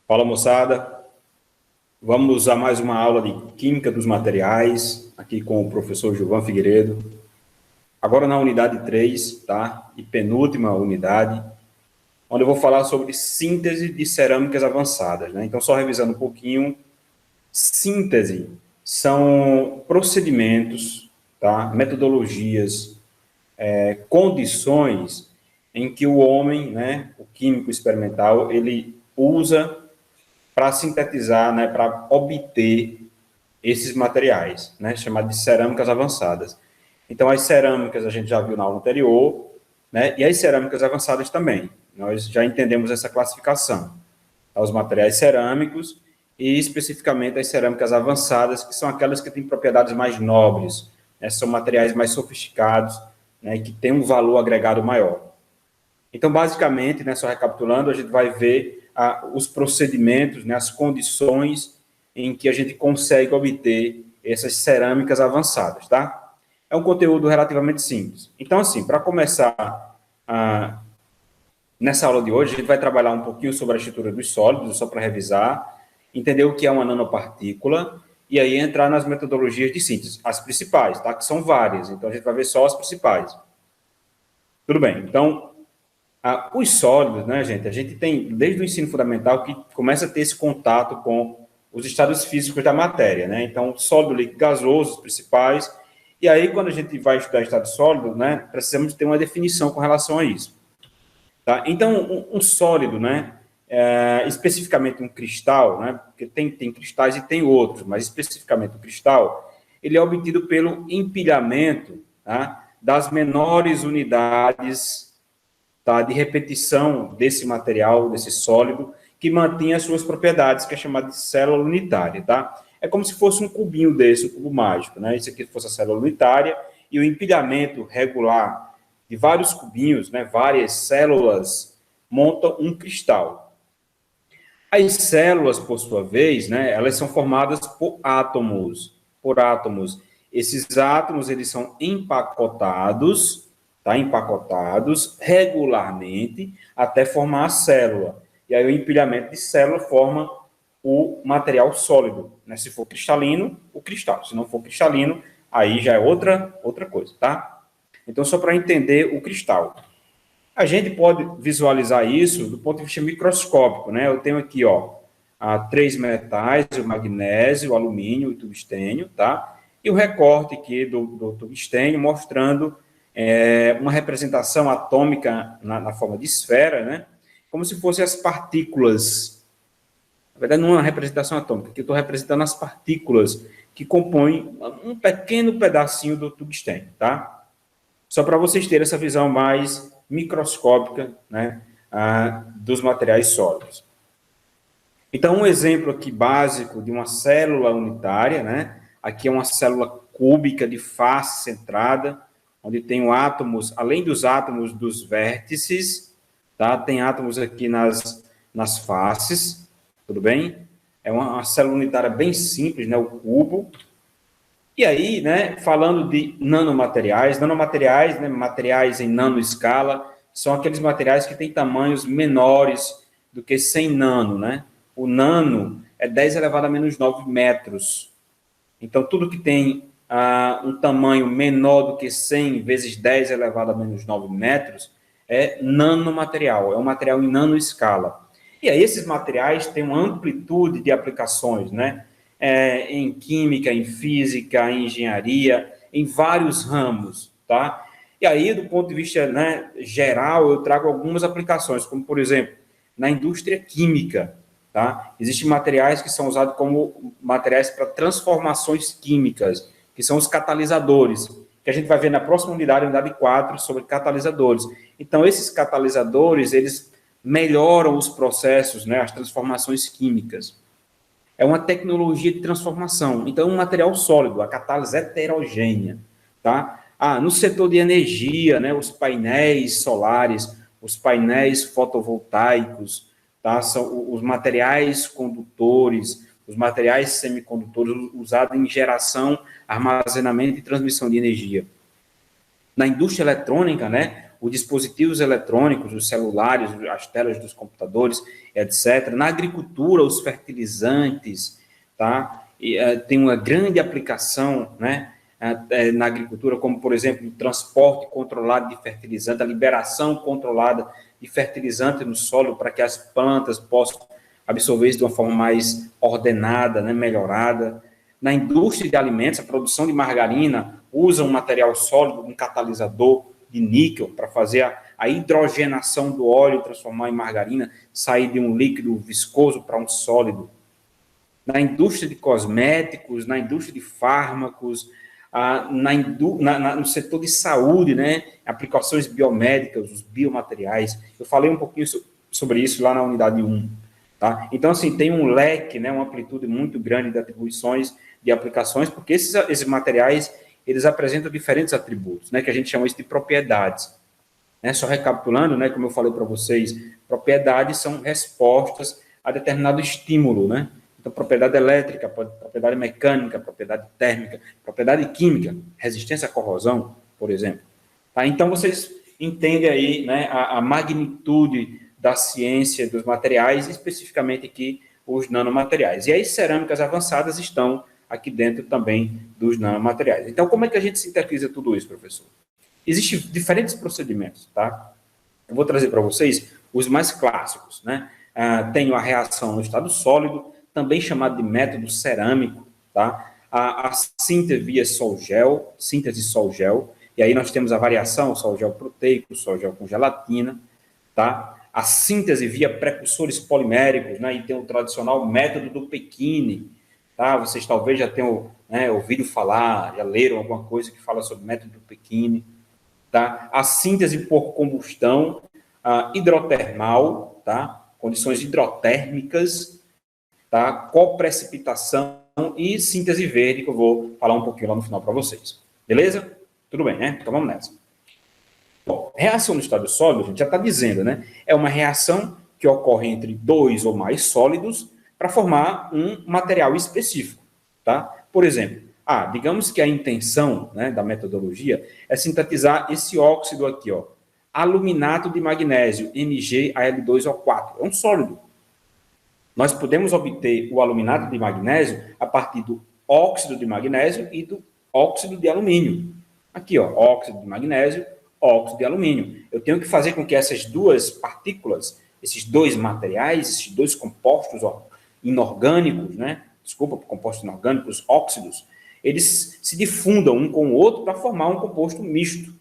Fala, moçada. Vamos a mais uma aula de Química dos Materiais, aqui com o professor Gilvan Figueiredo. Agora na unidade 3, tá? E penúltima unidade, onde eu vou falar sobre síntese de cerâmicas avançadas, né? Então, só revisando um pouquinho, síntese são procedimentos, tá? Metodologias, condições em que o homem, né, o químico experimental, ele usa para sintetizar, né, para obter esses materiais, né, chamados de cerâmicas avançadas. Então, as cerâmicas a gente já viu na aula anterior, né, e as cerâmicas avançadas também. Nós já entendemos essa classificação. Os materiais cerâmicos e, especificamente, as cerâmicas avançadas, que são aquelas que têm propriedades mais nobres, né, são materiais mais sofisticados, né, que têm um valor agregado maior. Então, basicamente, né, só recapitulando, a gente vai ver os procedimentos, né, as condições em que a gente consegue obter essas cerâmicas avançadas, tá? É um conteúdo relativamente simples. Então, assim, para começar nessa aula de hoje, a gente vai trabalhar um pouquinho sobre a estrutura dos sólidos, só para revisar, entender o que é uma nanopartícula e aí entrar nas metodologias de síntese, as principais, tá? Que são várias, então a gente vai ver só as principais. Tudo bem, então os sólidos, né, gente? A gente tem, desde o ensino fundamental, que começa a ter esse contato com os estados físicos da matéria, né? Então, sólido, líquido, gasoso, os principais. E aí, quando a gente vai estudar estado sólido, né, precisamos ter uma definição com relação a isso. Tá? Então, um sólido, né, especificamente um cristal, né, porque tem cristais e tem outros, mas especificamente o cristal, ele é obtido pelo empilhamento, tá, das menores unidades, tá, de repetição desse material, desse sólido, que mantém as suas propriedades, que é chamado de célula unitária, tá? É como se fosse um cubinho desse, um cubo mágico, né? Isso aqui fosse a célula unitária, e o empilhamento regular de vários cubinhos, né, várias células, montam um cristal. As células, por sua vez, né, elas são formadas por átomos. Esses átomos, eles são empacotados, tá? Empacotados regularmente até formar a célula. E aí o empilhamento de célula forma o material sólido, né? Se for cristalino, o cristal. Se não for cristalino, aí já é outra coisa, tá? Então, só para entender o cristal. A gente pode visualizar isso do ponto de vista microscópico, né? Eu tenho aqui, ó, três metais, o magnésio, o alumínio e o tungstênio, tá? E o recorte aqui do tungstênio mostrando uma representação atômica na forma de esfera, né? Como se fossem as partículas. Na verdade, não é uma representação atômica, aqui eu estou representando as partículas que compõem um pequeno pedacinho do tungstênio, tá? Só para vocês terem essa visão mais microscópica, né, dos materiais sólidos. Então, um exemplo aqui básico de uma célula unitária, né? Aqui é uma célula cúbica de face centrada, onde tem átomos, além dos átomos dos vértices, tá? Tem átomos aqui nas faces, tudo bem? É uma célula unitária bem simples, né? O cubo. E aí, né, falando de nanomateriais, né, materiais em nanoescala, são aqueles materiais que têm tamanhos menores do que 100 nano, né? O nano é 10 elevado a menos 9 metros. Então, tudo que tem um tamanho menor do que 100 vezes 10 elevado a menos 9 metros é nanomaterial, é um material em nanoescala. E aí, esses materiais têm uma amplitude de aplicações, né? Em química, em física, em engenharia, em vários ramos, tá? E aí, do ponto de vista, né, geral, eu trago algumas aplicações, como, por exemplo, na indústria química, tá? Existem materiais que são usados como materiais para transformações químicas, que são os catalisadores, que a gente vai ver na próxima unidade 4, sobre catalisadores. Então, esses catalisadores, eles melhoram os processos, né, as transformações químicas. É uma tecnologia de transformação. Então, um material sólido, a catálise heterogênea, tá? No setor de energia, né, os painéis solares, os painéis fotovoltaicos, tá? São os materiais condutores, os materiais semicondutores usados em geração, armazenamento e transmissão de energia. Na indústria eletrônica, né, os dispositivos eletrônicos, os celulares, as telas dos computadores, etc. Na agricultura, os fertilizantes, tá? E, tem uma grande aplicação, né, na agricultura, como, por exemplo, o transporte controlado de fertilizante, a liberação controlada de fertilizante no solo para que as plantas possam absorver isso de uma forma mais ordenada, né, melhorada. Na indústria de alimentos, a produção de margarina usa um material sólido, um catalisador de níquel para fazer a hidrogenação do óleo, transformar em margarina, sair de um líquido viscoso para um sólido. Na indústria de cosméticos, na indústria de fármacos, no setor de saúde, né, aplicações biomédicas, os biomateriais. Eu falei um pouquinho sobre isso lá na unidade 1. Tá? Então, assim, tem um leque, né, uma amplitude muito grande de atribuições, de aplicações, porque esses materiais, eles apresentam diferentes atributos, né, que a gente chama isso de propriedades. Né? Só recapitulando, né, como eu falei para vocês, propriedades são respostas a determinado estímulo, né? Então, propriedade elétrica, propriedade mecânica, propriedade térmica, propriedade química, resistência à corrosão, por exemplo. Tá? Então, vocês entendem aí, né, a magnitude da ciência dos materiais, especificamente aqui os nanomateriais. E as cerâmicas avançadas estão aqui dentro também dos nanomateriais. Então, como é que a gente sintetiza tudo isso, professor? Existem diferentes procedimentos, tá? Eu vou trazer para vocês os mais clássicos, né? Tenho a reação no estado sólido, também chamado de método cerâmico, tá? A síntese via sol-gel, síntese sol-gel, e aí nós temos a variação, sol-gel proteico, sol-gel com gelatina, tá? A síntese via precursores poliméricos, né? E tem o tradicional método do Pechini, tá? Vocês talvez já tenham, né, ouvido falar, já leram alguma coisa que fala sobre o método do Pechini, tá? A síntese por combustão hidrotermal, tá? Condições hidrotérmicas, tá? Coprecipitação e síntese verde, que eu vou falar um pouquinho lá no final para vocês. Beleza? Tudo bem, né? Então vamos nessa. Bom, reação no estado sólido, a gente já está dizendo, né? É uma reação que ocorre entre dois ou mais sólidos para formar um material específico, tá? Por exemplo, digamos que a intenção, né, da metodologia é sintetizar esse óxido aqui, ó, aluminato de magnésio, MgAl2O4, é um sólido. Nós podemos obter o aluminato de magnésio a partir do óxido de magnésio e do óxido de alumínio. Aqui, ó, óxido de magnésio, óxido de alumínio. Eu tenho que fazer com que essas duas partículas, esses dois materiais, esses dois compostos inorgânicos, né? Desculpa, compostos inorgânicos, óxidos, eles se difundam um com o outro para formar um composto misto,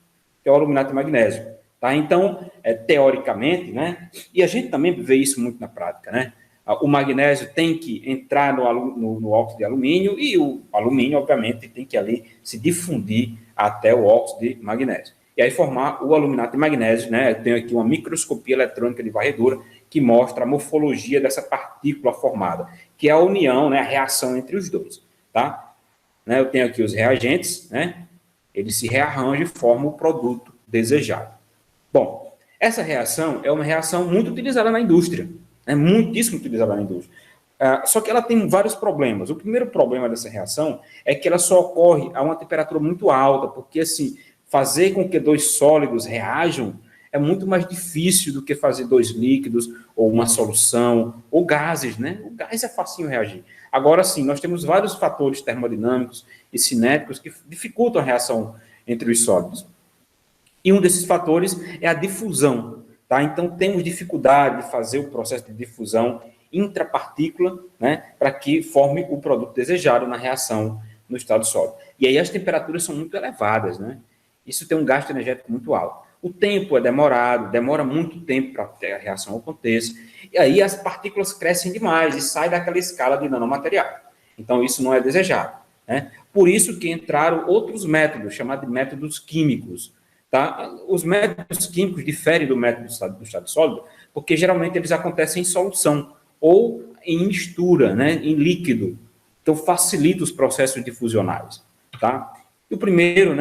que é o aluminato de magnésio. Tá? Então, teoricamente, né? E a gente também vê isso muito na prática, né? O magnésio tem que entrar no óxido de alumínio e o alumínio, obviamente, tem que ali se difundir até o óxido de magnésio. E aí formar o aluminato de magnésio, né? Eu tenho aqui uma microscopia eletrônica de varredura que mostra a morfologia dessa partícula formada, que é a união, né? A reação entre os dois, tá? Né? Eu tenho aqui os reagentes, né? Eles se rearranjam e formam o produto desejado. Bom, essa reação é uma reação muito utilizada na indústria, é muitíssimo utilizada na indústria. Só que ela tem vários problemas. O primeiro problema dessa reação é que ela só ocorre a uma temperatura muito alta, porque, assim, fazer com que dois sólidos reajam é muito mais difícil do que fazer dois líquidos, ou uma solução, ou gases, né? O gás é facinho reagir. Agora, sim, nós temos vários fatores termodinâmicos e cinéticos que dificultam a reação entre os sólidos. E um desses fatores é a difusão, tá? Então, temos dificuldade de fazer o processo de difusão intrapartícula, né, para que forme o produto desejado na reação no estado sólido. E aí as temperaturas são muito elevadas, né? Isso tem um gasto energético muito alto. O tempo é demorado, demora muito tempo para que a reação aconteça, e aí as partículas crescem demais e saem daquela escala de nanomaterial. Então, isso não é desejado, né? Por isso que entraram outros métodos, chamados de métodos químicos, tá? Os métodos químicos diferem do método do estado sólido, porque geralmente eles acontecem em solução, ou em mistura, né, em líquido. Então, facilita os processos difusionais, tá? E o primeiro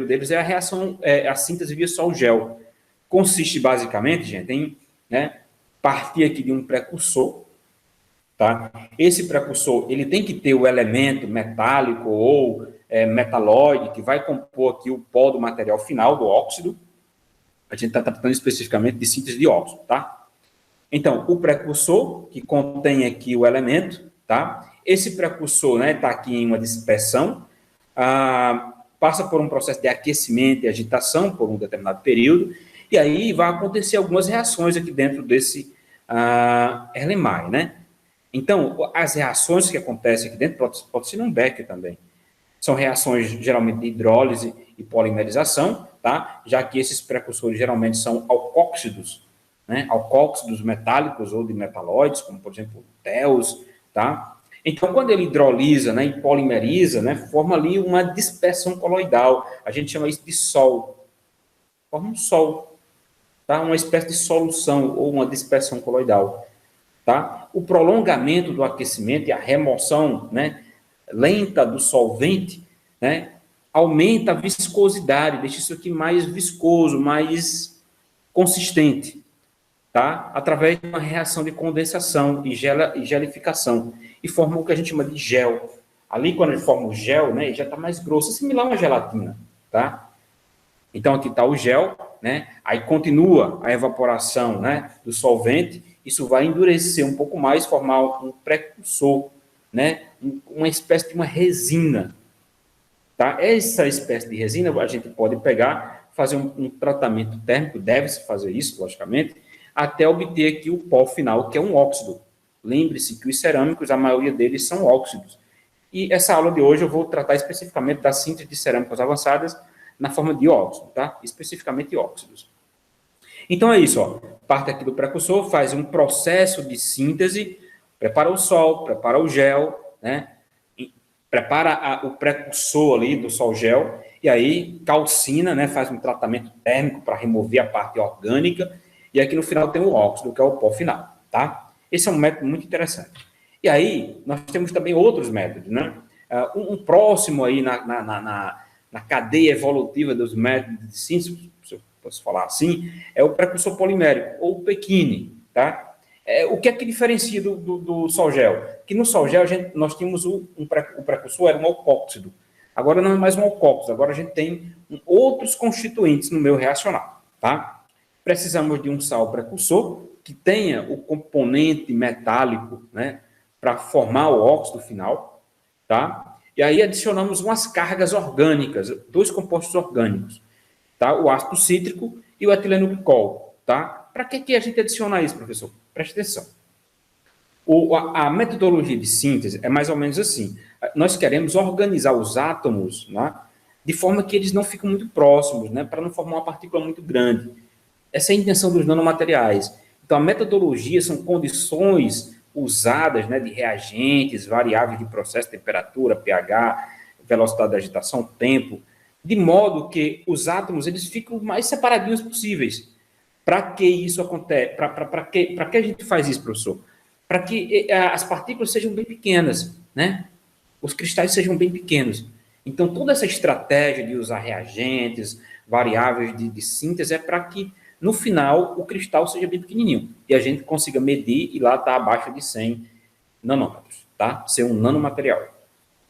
deles é a reação, a síntese via sol-gel. Consiste, basicamente, gente, em, né, partir aqui de um precursor, tá? Esse precursor, ele tem que ter o elemento metálico ou metalóide, que vai compor aqui o pó do material final, do óxido, A gente está tratando especificamente de síntese de óxido, tá? Então, o precursor, que contém aqui o elemento, tá? Esse precursor, né, está aqui em uma dispersão, passa por um processo de aquecimento e agitação por um determinado período, e aí vai acontecer algumas reações aqui dentro desse Erlenmeyer, né? Então, as reações que acontecem aqui dentro, pode ser um Becker também, são reações geralmente de hidrólise e polimerização, tá? Já que esses precursores geralmente são alcóxidos, né? Alcóxidos metálicos ou de metalóides, como por exemplo o TEOs, tá? Então, quando ele hidrolisa, né, e polimeriza, né, forma ali uma dispersão coloidal. A gente chama isso de sol. Forma um sol, tá? Uma espécie de solução ou uma dispersão coloidal, tá? O prolongamento do aquecimento e a remoção, né, lenta do solvente, né, aumenta a viscosidade, deixa isso aqui mais viscoso, mais consistente, tá? Através de uma reação de condensação e gelificação, e forma o que a gente chama de gel. Ali, quando ele forma o gel, né, ele já está mais grosso, similar a uma gelatina, tá? Então, aqui está o gel, né? Aí continua a evaporação, né, do solvente, isso vai endurecer um pouco mais, formar um precursor, né, uma espécie de uma resina, tá? Essa espécie de resina a gente pode pegar, fazer um tratamento térmico, deve-se fazer isso, logicamente, até obter aqui o pó final, que é um óxido. Lembre-se que os cerâmicos, a maioria deles são óxidos. E essa aula de hoje eu vou tratar especificamente da síntese de cerâmicas avançadas na forma de óxido, tá? Especificamente óxidos. Então é isso, ó. Parte aqui do precursor, faz um processo de síntese, prepara o sol, prepara o gel, né? Prepara o precursor ali do sol gel, e aí calcina, né? Faz um tratamento térmico para remover a parte orgânica, e aqui no final tem o óxido, que é o pó final, tá? Esse é um método muito interessante. E aí, nós temos também outros métodos, né? Um próximo aí na cadeia evolutiva dos métodos de síntese, se eu posso falar assim, é o precursor polimérico, ou o Pechine, tá? O que é que diferencia do sol gel? Que no sol gel nós tínhamos o precursor, era um alcóxido. Agora não é mais um alcóxido, agora a gente tem outros constituintes no meio reacional, tá? Precisamos de um sal precursor que tenha o componente metálico, né, para formar o óxido final, tá? E aí adicionamos umas cargas orgânicas, dois compostos orgânicos, tá? O ácido cítrico e o etileno glicol, tá? Para que a gente adiciona isso, professor? Preste atenção. A metodologia de síntese é mais ou menos assim. Nós queremos organizar os átomos, né, de forma que eles não fiquem muito próximos, né, para não formar uma partícula muito grande. Essa é a intenção dos nanomateriais. Então, a metodologia são condições usadas, né, de reagentes, variáveis de processo, temperatura, pH, velocidade de agitação, tempo, de modo que os átomos eles ficam o mais separadinhos possíveis. Para que isso acontece? Para que a gente faz isso, professor? Para que as partículas sejam bem pequenas, né? Os cristais sejam bem pequenos. Então, toda essa estratégia de usar reagentes, variáveis de síntese, é para que, no final, o cristal seja bem pequenininho e a gente consiga medir e lá está abaixo de 100 nanômetros, tá? Ser um nanomaterial.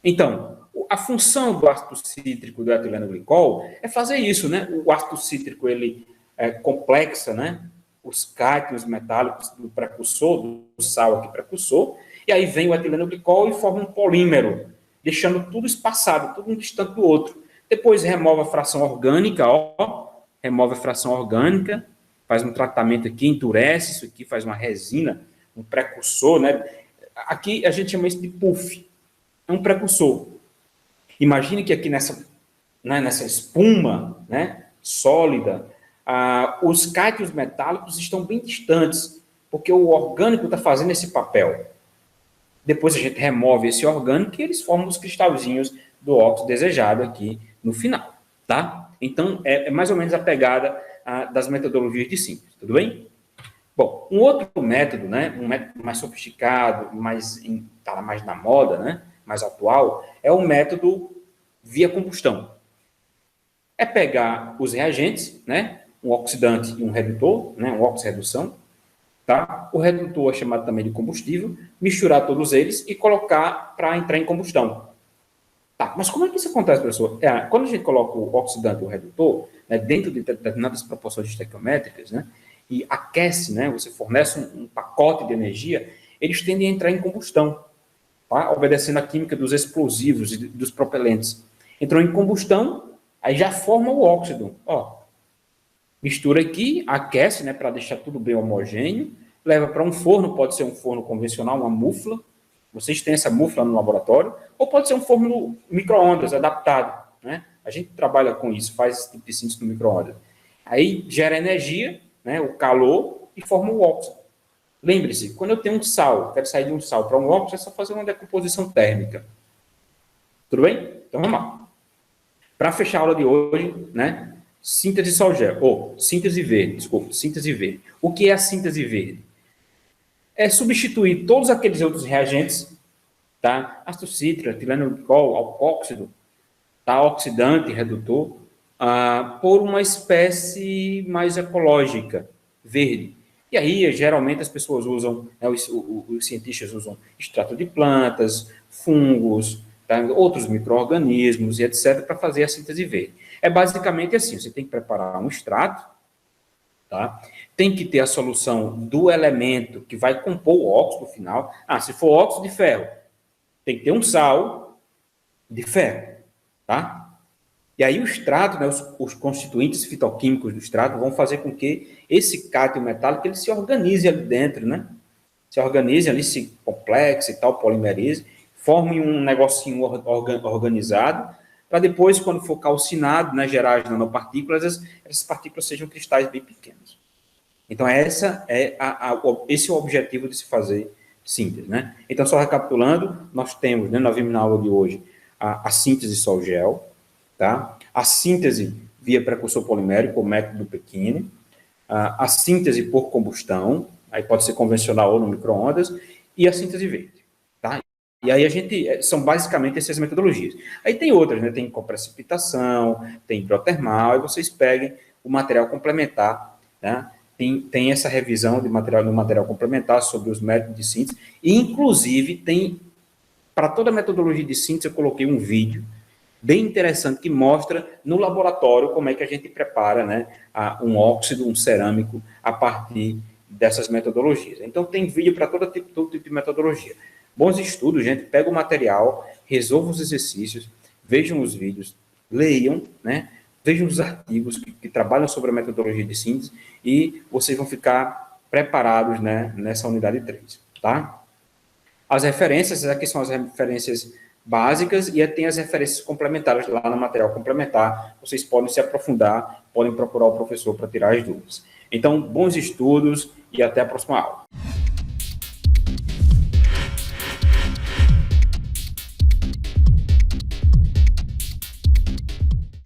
Então, a função do ácido cítrico do etileno glicol é fazer isso, né? O ácido cítrico, ele complexa, né? Os cátions metálicos do precursor, do sal aqui precursor, e aí vem o etileno glicol e forma um polímero, deixando tudo espaçado, tudo um distante do outro. Depois remove a fração orgânica, ó, remove a fração orgânica, faz um tratamento aqui, endurece isso aqui, faz uma resina, um precursor, né? Aqui a gente chama isso de puff, é um precursor. Imagine que aqui nessa espuma, né, sólida, os cátions metálicos estão bem distantes, porque o orgânico está fazendo esse papel. Depois a gente remove esse orgânico e eles formam os cristalzinhos do óxido desejado aqui no final, tá? Então, é mais ou menos a pegada das metodologias de síntese, tudo bem? Bom, um outro método, né, um método mais sofisticado, tá mais na moda, né, mais atual, é o método via combustão. É pegar os reagentes, né, um oxidante e um redutor, né, um oxirredução, tá? O redutor é chamado também de combustível, misturar todos eles e colocar para entrar em combustão. Tá, mas como é que isso acontece, professor? Quando a gente coloca o oxidante e o redutor, né, dentro de determinadas proporções estequiométricas, né, e aquece, né, você fornece um pacote de energia, eles tendem a entrar em combustão, tá? Obedecendo a química dos explosivos e dos propelentes. Entrou em combustão, aí já forma o óxido. Ó, mistura aqui, aquece, né, para deixar tudo bem homogêneo, leva para um forno, pode ser um forno convencional, uma mufla, vocês têm essa mufla no laboratório, ou pode ser um forno micro-ondas adaptado, né? A gente trabalha com isso, faz esse tipo de síntese no micro-ondas. Aí gera energia, né, o calor, e forma o óxido. Lembre-se, quando eu tenho um sal, quero sair de um sal para um óxido, é só fazer uma decomposição térmica. Tudo bem? Então vamos lá. Para fechar a aula de hoje, né, síntese sol-gel, ou síntese verde, desculpa, síntese verde. O que é a síntese verde? É substituir todos aqueles outros reagentes, tá? Ácido cítrico, etileno-glicol, alkóxido, tá? Oxidante, redutor, por uma espécie mais ecológica, verde. E aí, geralmente, as pessoas usam, né, os cientistas usam extrato de plantas, fungos, tá? Outros micro-organismos e etc., para fazer a síntese verde. É basicamente assim, você tem que preparar um extrato, tá? Tem que ter a solução do elemento que vai compor o óxido final. Se for óxido de ferro, tem que ter um sal de ferro, tá? E aí o extrato, né, os constituintes fitoquímicos do extrato vão fazer com que esse cátion metálico ele se organize ali dentro, né? Se organize ali, se complexe e tal, polimerize, forme um negocinho organizado, para depois, quando for calcinado, né, gerar as nanopartículas, essas partículas sejam cristais bem pequenos. Então, esse é o objetivo de se fazer síntese, né? Então, só recapitulando, nós temos, né, nós vimos na aula de hoje, a síntese sol-gel, tá? A síntese via precursor polimérico, o método Pechini, a síntese por combustão, aí pode ser convencional ou no micro-ondas, e a síntese verde, tá? E aí são basicamente essas metodologias. Aí tem outras, né? Tem precipitação, tem hidrotermal, e vocês peguem o material complementar, né? Tem essa revisão do material complementar sobre os métodos de síntese, e inclusive tem, para toda a metodologia de síntese, eu coloquei um vídeo bem interessante que mostra no laboratório como é que a gente prepara, né, um óxido, um cerâmico, a partir dessas metodologias. Então, tem vídeo para todo tipo de metodologia. Bons estudos, gente, pega o material, resolva os exercícios, vejam os vídeos, leiam, né, vejam os artigos que trabalham sobre a metodologia de síntese e vocês vão ficar preparados, né, nessa unidade 3, tá? As referências, aqui são as referências básicas e tem as referências complementares lá no material complementar. Vocês podem se aprofundar, podem procurar o professor para tirar as dúvidas. Então, bons estudos e até a próxima aula.